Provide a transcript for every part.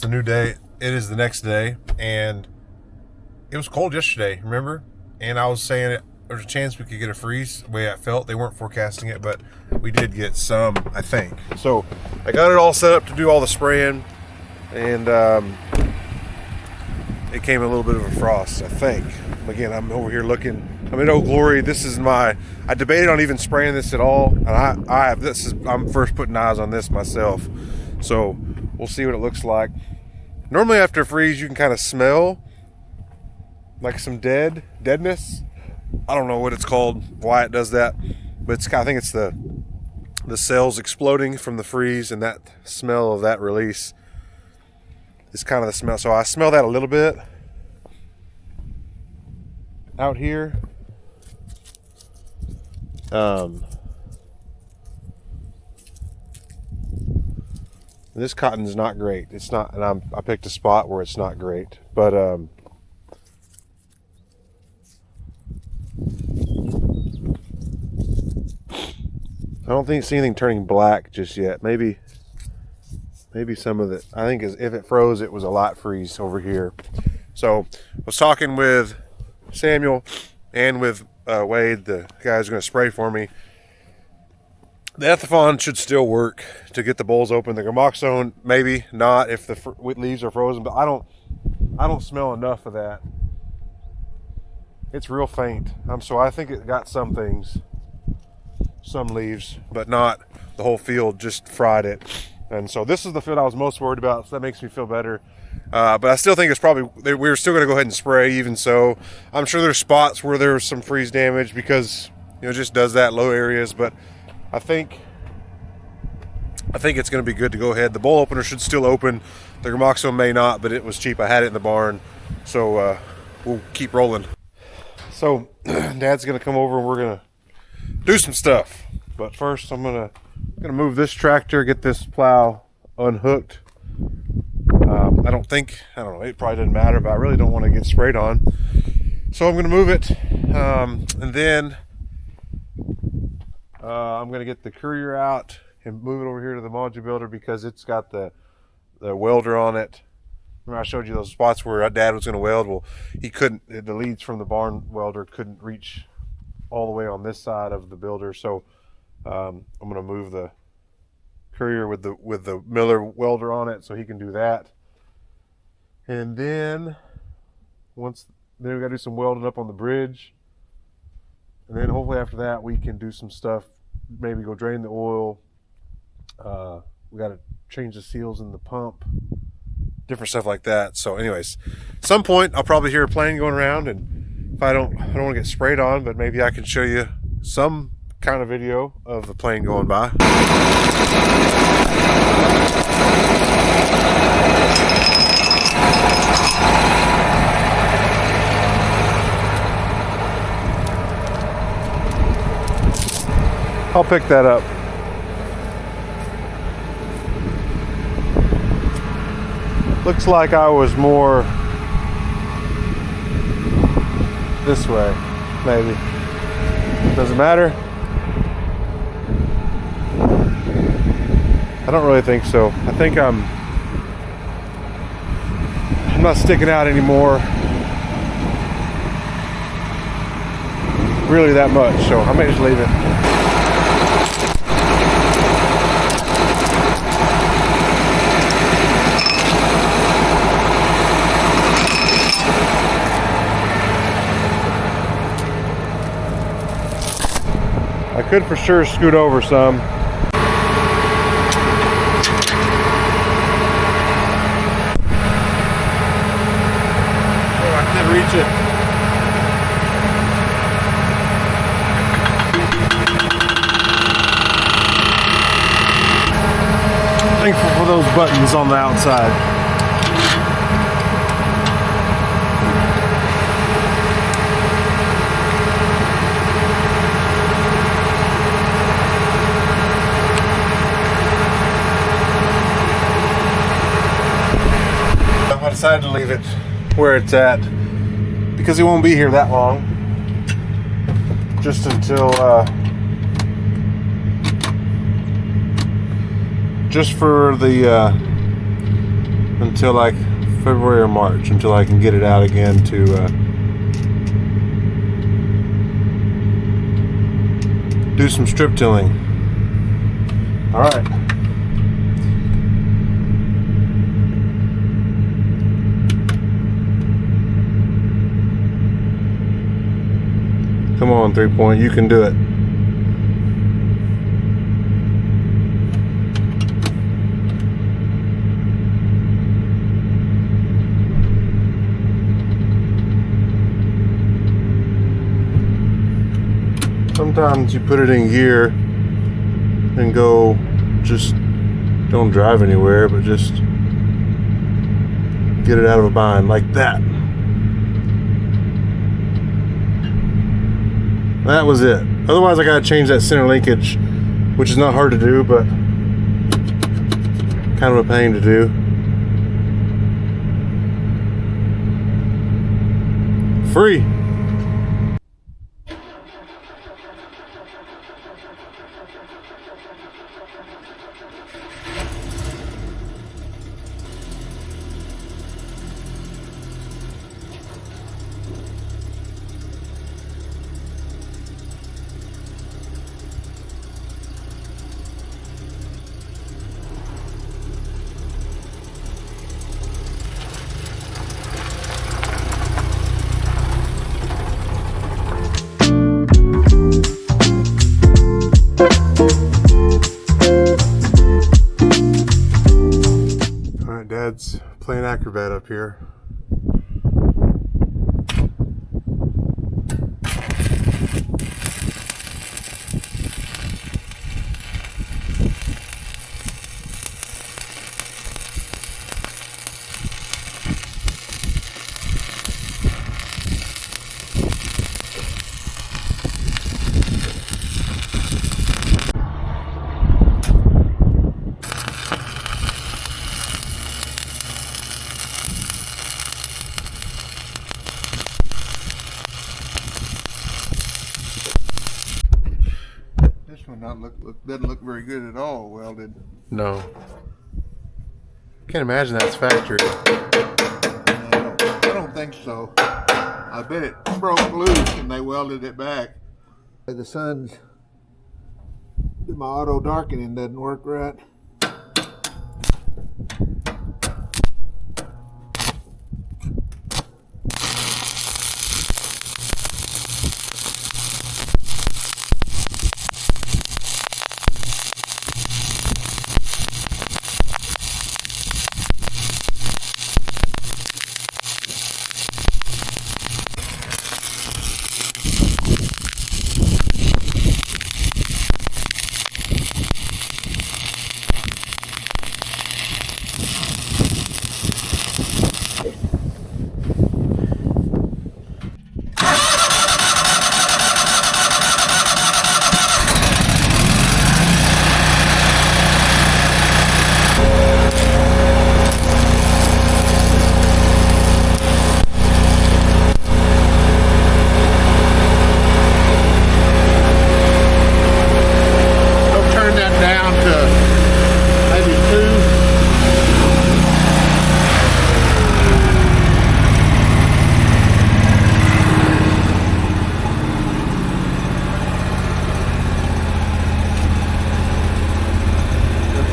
the new day. It is the next day, and it was cold yesterday, remember? And I was saying there's a chance we could get a freeze the way I felt. They weren't forecasting it, but we did get some, I think. So I got it all set up to do all the spraying, and it came a little bit of a frost, I think. Again, I'm over here looking. I'm in Old Glory. This is I debated on even spraying this at all, and I'm first putting eyes on this myself. So we'll see what it looks like. Normally after a freeze, you can kind of smell like some deadness. I don't know what it's called, why it does that, but I think it's the cells exploding from the freeze, and that smell of that release is kind of the smell. So I smell that a little bit out here. This cotton is not great. It's not, and I picked a spot where it's not great, but I don't see anything turning black just yet. Maybe some of it. I think if it froze, it was a light freeze over here. So I was talking with Samuel and with Wade, the guy who's going to spray for me. The Ethafon should still work to get the bowls open. The Gramoxone, maybe not if the leaves are frozen, but I don't smell enough of that. It's real faint. So I think it got some things, some leaves, but not the whole field. Just fried it. And so this is the field I was most worried about, so that makes me feel better. But I still think it's probably, we're still going to go ahead and spray even so. I'm sure there's spots where there's some freeze damage because, it just does that, low areas. But I think it's going to be good to go ahead. The bowl opener should still open. The Gramoxone may not, but it was cheap. I had it in the barn. So we'll keep rolling. So Dad's going to come over and we're going to do some stuff. But first I'm going to move this tractor, get this plow unhooked. I don't know, it probably doesn't matter, but I really don't want to get sprayed on. So I'm going to move it, and then I'm going to get the courier out and move it over here to the module builder because it's got the welder on it. Remember I showed you those spots where Dad was going to weld? Well, he couldn't, the leads from the barn welder couldn't reach all the way on this side of the builder, so I'm going to move the courier with the Miller welder on it so he can do that. And then we got to do some welding up on the bridge, and then hopefully after that we can do some stuff, maybe go drain the oil. We got to change the seals in the pump, different stuff like that. So anyways, at some point I'll probably hear a plane going around, and if I don't want to get sprayed on, but maybe I can show you some kind of video of the plane going by. I'll pick that up. Looks like I was more this way, maybe. Doesn't matter. I don't really think so. I think I'm not sticking out anymore really that much, so I may just leave it. I could for sure scoot over some. Reach it. Thankful for those buttons on the outside. I decided to leave it where it's at, because he won't be here that long, just until just for the until like February or March, until I can get it out again to do some strip tilling. All right. Come on, 3-point, you can do it. Sometimes you put it in gear and go, just don't drive anywhere, but just get it out of a bind like that. That was it. Otherwise I gotta change that center linkage, which is not hard to do, but kind of a pain to do. Free. Dad's playing acrobat up here. Doesn't look very good at all welded. No. Can't imagine that's factory. I don't think so. I bet it broke loose and they welded it back. The sun's, my auto darkening doesn't work right.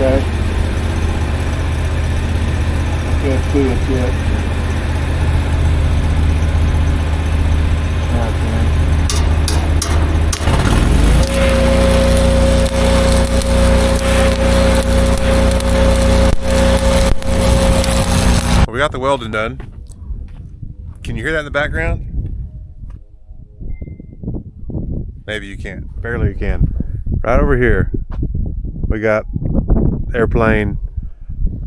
Okay. I can't see it yet. Now I can. Well, we got the welding done. Can you hear that in the background? Maybe you can't. Barely you can. Right over here, we got airplane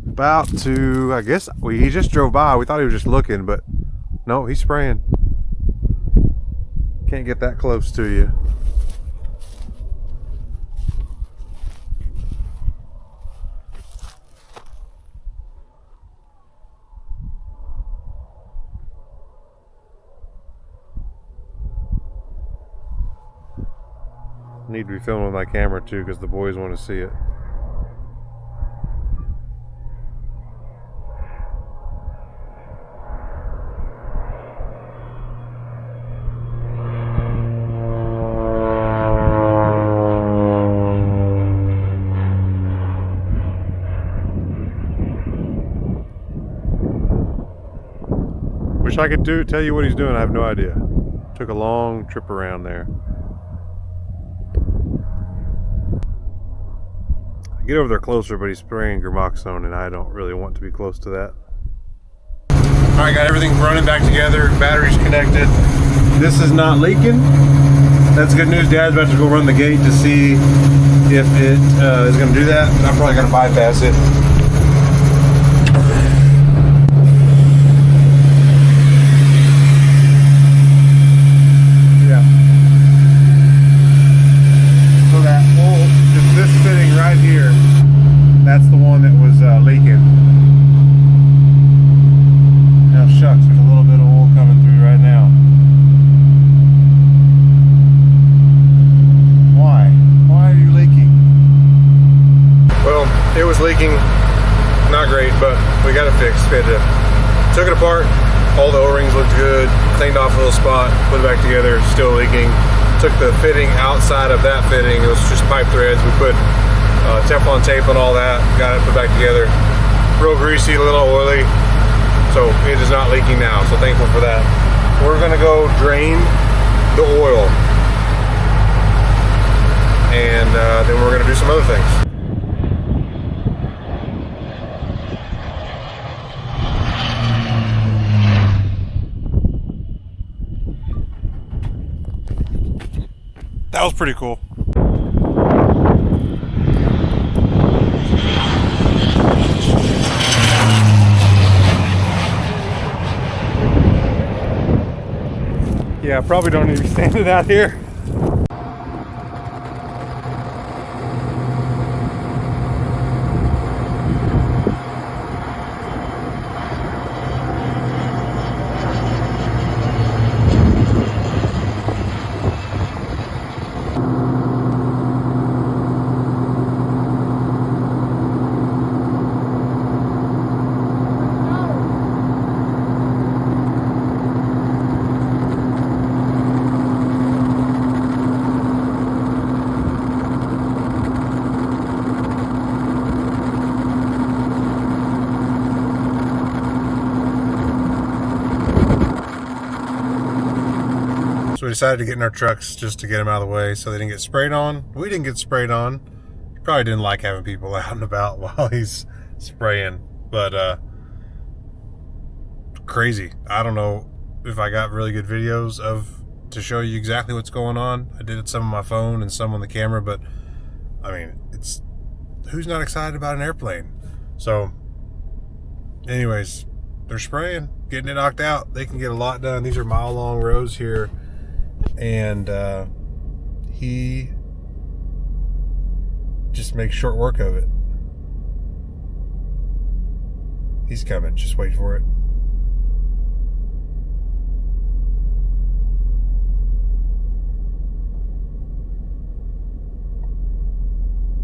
about to, I guess, he just drove by. We thought he was just looking, but no, he's spraying. Can't get that close to you. Need to be filming with my camera too because the boys want to see it. Wish I could tell you what he's doing. I have no idea. Took a long trip around there. I get over there closer, but he's spraying Gramoxone, and I don't really want to be close to that. Alright, got everything running back together. Battery's connected. This is not leaking. That's good news. Dad's about to go run the gate to see if it is going to do that. I'm probably going to bypass it. Yeah. So that hole, this fitting right here, that's the one that was leaking. Now shucks, there's a little bit of oil coming through right now. Why are you leaking? Well, it was leaking, not great, but we got it fixed. We had to took it apart. All the O-rings looked good. Cleaned off a little spot, put it back together. Still leaking. Took the fitting outside of that fitting. It was just pipe threads. We put Teflon tape on all that. Got it put back together. Real greasy, a little oily. So it is not leaking now. So thankful for that. We're gonna go drain the oil. And then we're going to do some other things. That was pretty cool. Yeah, probably don't need to be standing out here. So we decided to get in our trucks just to get them out of the way so they didn't get sprayed on. We didn't get sprayed on. He probably didn't like having people out and about while he's spraying, but crazy. I don't know if I got really good videos to show you exactly what's going on. I did it some on my phone and some on the camera, but I mean, it's who's not excited about an airplane? So anyways, they're spraying, getting it knocked out. They can get a lot done. These are mile-long rows here. And he just makes short work of it. He's coming, just wait for it.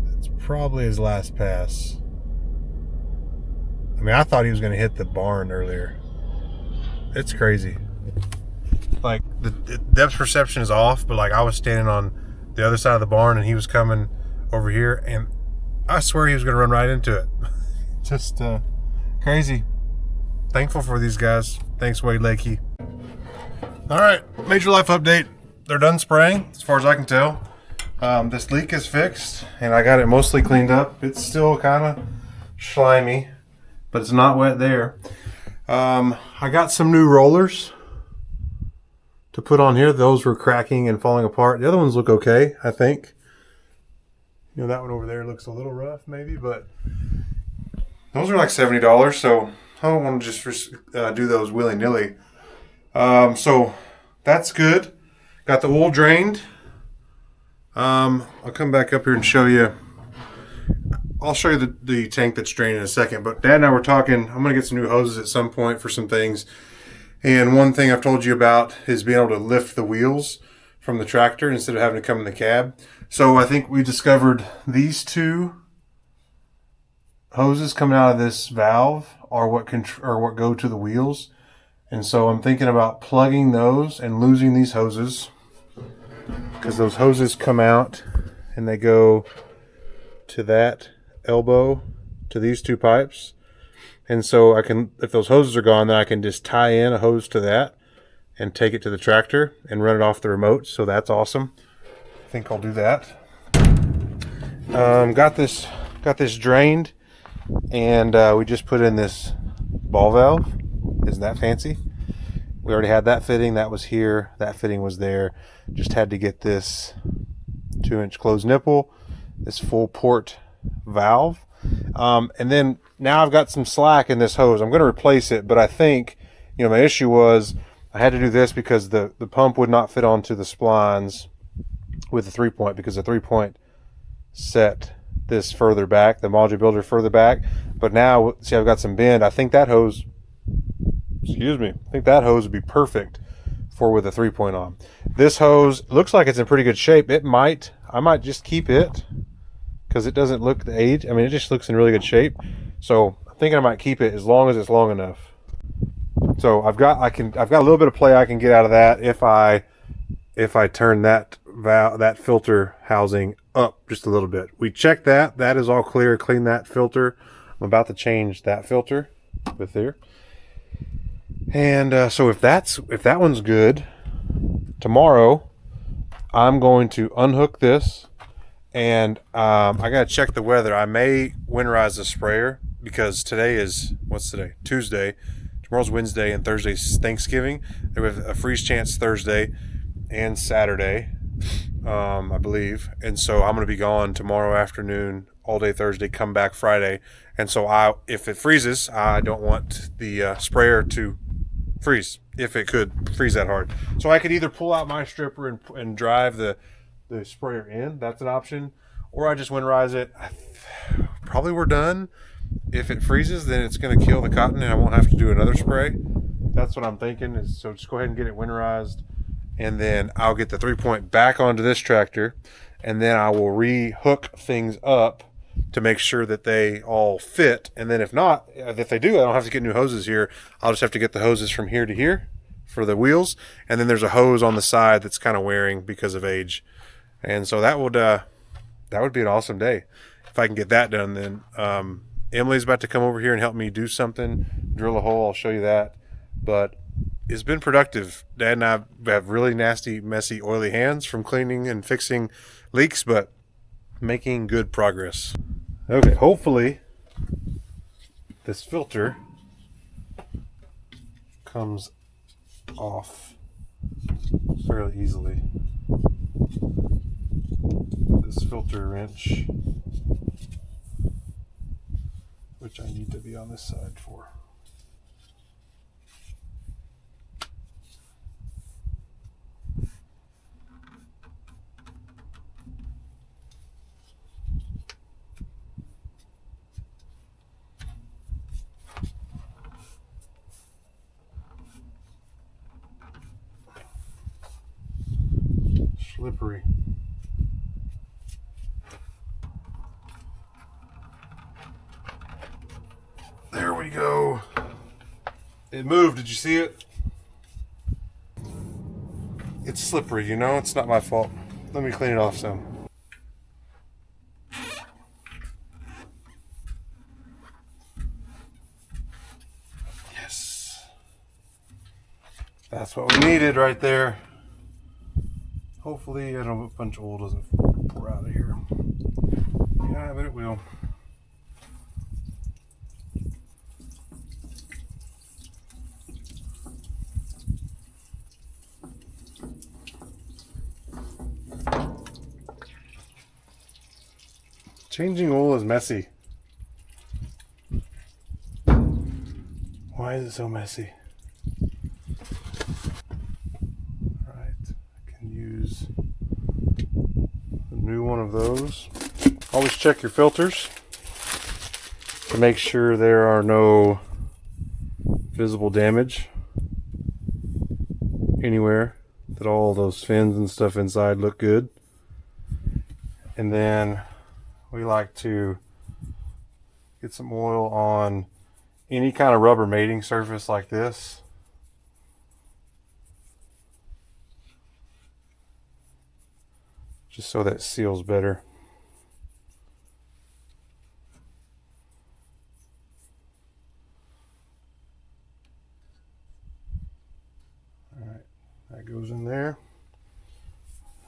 That's probably his last pass. I mean, I thought he was going to hit the barn earlier. It's crazy. Like, the depth perception is off, but like I was standing on the other side of the barn and he was coming over here and I swear he was going to run right into it. Just crazy. Thankful for these guys. Thanks, Wade Lakey. All right, major life update. They're done spraying as far as I can tell. This leak is fixed and I got it mostly cleaned up. It's still kind of slimy, but it's not wet there. I got some new rollers to put on here. Those were cracking and falling apart. The other ones look okay, I think. You know, that one over there looks a little rough maybe, but those are like $70, so I don't want to just do those willy-nilly. So that's good. Got the oil drained. I'll come back up here and show you. I'll show you the tank that's drained in a second, but Dad and I were talking. I'm going to get some new hoses at some point for some things. And one thing I've told you about is being able to lift the wheels from the tractor instead of having to come in the cab. So I think we discovered these two hoses coming out of this valve are what go to the wheels. And so I'm thinking about plugging those and losing these hoses, because those hoses come out and they go to that elbow to these two pipes. And so I can, if those hoses are gone, then I can just tie in a hose to that and take it to the tractor and run it off the remote. So that's awesome. I think I'll do that. Got this drained, and we just put in this ball valve. Isn't that fancy? We already had that fitting. That was here. That fitting was there. Just had to get this 2-inch closed nipple, this full port valve. And then now I've got some slack in this hose. I'm going to replace it, but I think, my issue was I had to do this because the pump would not fit onto the splines with the 3-point, because the 3-point set this further back, the module builder further back. But now, see, I've got some bend. I think that hose, would be perfect for with a 3-point on. This hose looks like it's in pretty good shape. I might just keep it because it doesn't look the age. I mean, it just looks in really good shape. So I'm thinking I might keep it as long as it's long enough. So I've got a little bit of play I can get out of that if I turn that filter housing up just a little bit. We checked that. That is all clear. Clean that filter. I'm about to change that filter with there. And so if that one's good, tomorrow I'm going to unhook this, and I gotta check the weather. I may winterize the sprayer because today is, what's today? Tuesday. Tomorrow's Wednesday and Thursday's Thanksgiving. There was a freeze chance Thursday and Saturday, I believe. And so I'm going to be gone tomorrow afternoon, all day Thursday, come back Friday. And so if it freezes, I don't want the sprayer to freeze, if it could freeze that hard. So I could either pull out my stripper and drive the sprayer in. That's an option. Or I just winterize it. Probably we're done. If it freezes, then it's going to kill the cotton and I won't have to do another spray. That's what I'm thinking. So just go ahead and get it winterized, and then I'll get the 3-point back onto this tractor, and then I will re-hook things up to make sure that they all fit. And then if not, if they do, I don't have to get new hoses here. I'll just have to get the hoses from here to here for the wheels, and then there's a hose on the side that's kind of wearing because of age. And so that would be an awesome day if I can get that done. Then Emily's about to come over here and help me do something, drill a hole. I'll show you that. But it's been productive. Dad and I have really nasty, messy, oily hands from cleaning and fixing leaks, but making good progress. Okay, hopefully this filter comes off fairly easily. This filter wrench, which I need to be on this side for. Slippery. There we go. It moved. Did you see it? It's slippery, it's not my fault. Let me clean it off some. Yes. That's what we needed right there. Hopefully, I don't know, a bunch of oil doesn't pour out of here. Yeah, but it will. Changing oil is messy. Why is it so messy? Alright, I can use a new one of those. Always check your filters to make sure there are no visible damage anywhere, that all those fins and stuff inside look good. And then we like to get some oil on any kind of rubber mating surface like this. Just so that seals better. goes in there.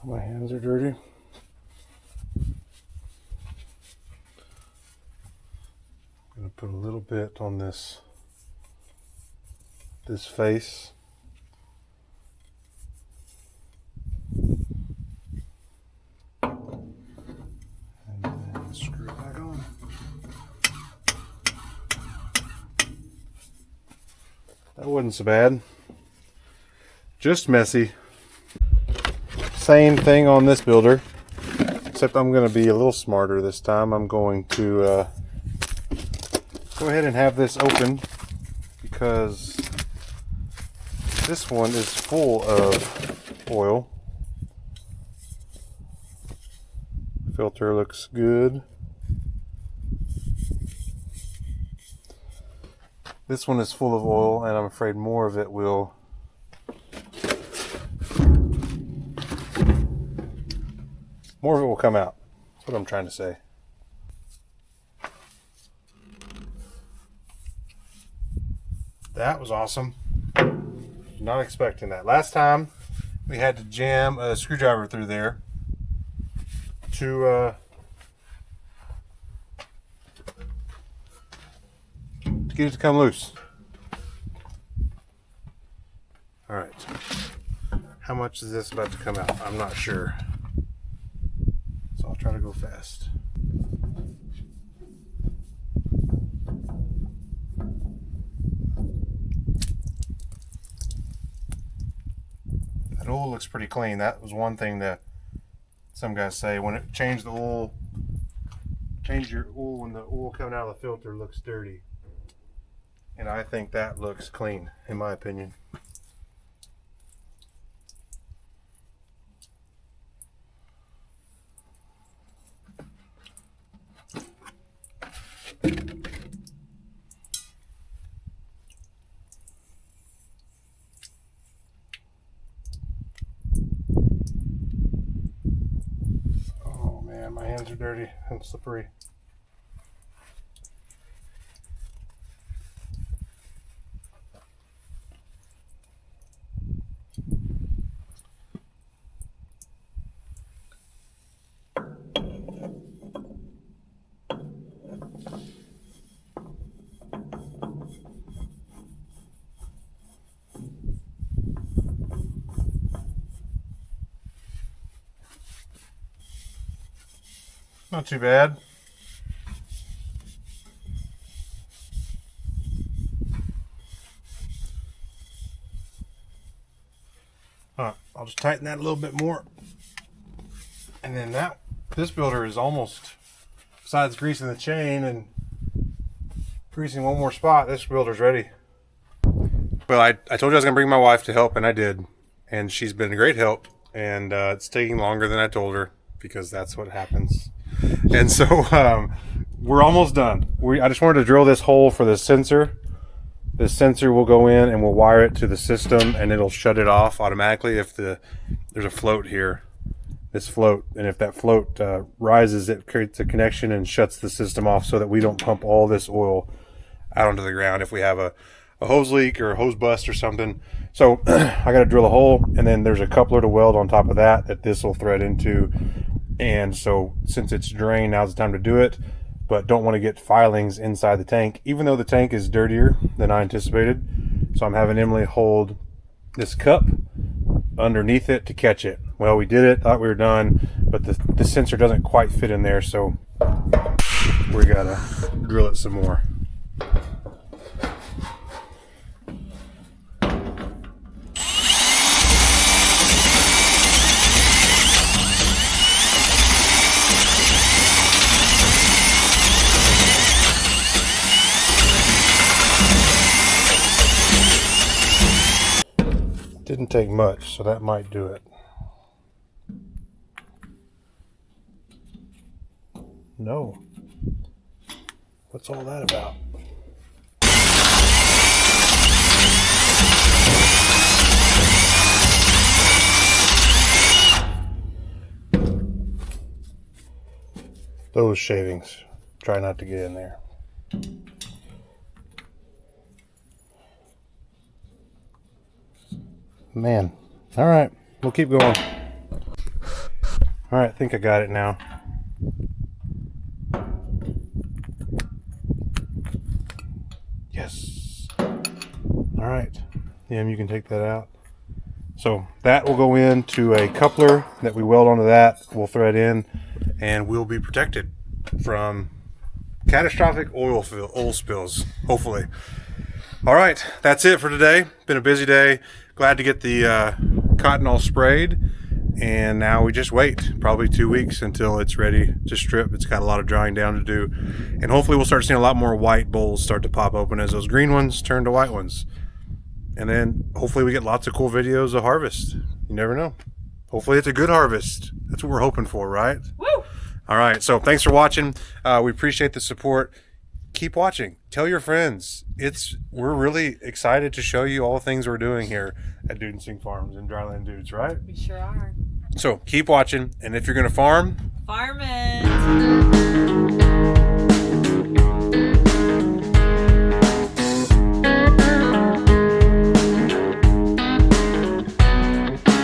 My hands are dirty. I'm going to put a little bit on this face. And then screw it back on. That wasn't so bad. Just messy. Same thing on this builder, except I'm going to be a little smarter this time. I'm going to go ahead and have this open because this one is full of oil. Filter looks good. This one is full of oil, and I'm afraid more of it will come out. That's what I'm trying to say. That was awesome. Not expecting that. Last time we had to jam a screwdriver through there to get it to come loose. All right. How much is this about to come out? I'm not sure. So I'll try to go fast. That oil looks pretty clean. That was one thing that some guys say when it change your oil when the oil coming out of the filter looks dirty. And I think that looks clean, in my opinion. Oh man, my hands are dirty and slippery. Not too bad. Alright, I'll just tighten that a little bit more. And then this builder is almost, besides greasing the chain and greasing one more spot, this builder's ready. Well, I told you I was going to bring my wife to help, and I did. And she's been a great help. And it's taking longer than I told her because that's what happens. And so we're almost done. I just wanted to drill this hole for the sensor. The sensor will go in and we'll wire it to the system, and it'll shut it off automatically if there's a float here. This float, and if that float rises, it creates a connection and shuts the system off so that we don't pump all this oil out onto the ground if we have a hose leak or a hose bust or something. So I got to drill a hole, and then there's a coupler to weld on top of that this will thread into. And so since it's drained, now's the time to do it, but don't want to get filings inside the tank, even though the tank is dirtier than I anticipated. So I'm having Emily hold this cup underneath it to catch it. Well, we did it, thought we were done, but the sensor doesn't quite fit in there, so we gotta drill it some more. Didn't take much, so that might do it. No. What's all that about? Those shavings. Try not to get in there. Man, All right, we'll keep going. All right, I think I got it now. Yes. All right, you can take that out. So that will go into a coupler that we weld onto that. We'll thread in, and we'll be protected from catastrophic oil spills, hopefully. All right, that's it for today. Been a busy day. Glad to get the cotton all sprayed, and now we just wait probably 2 weeks until it's ready to strip. It's got a lot of drying down to do, and hopefully we'll start seeing a lot more white bowls start to pop open as those green ones turn to white ones. And then hopefully we get lots of cool videos of harvest. You never know. Hopefully it's a good harvest. That's what we're hoping for, right? Woo! All right, so thanks for watching. We appreciate the support. Keep watching. Tell your friends. We're really excited to show you all the things we're doing here at Dudensing Farms and Dryland Dudes, right? We sure are. So keep watching, and if you're going to farm, Farming!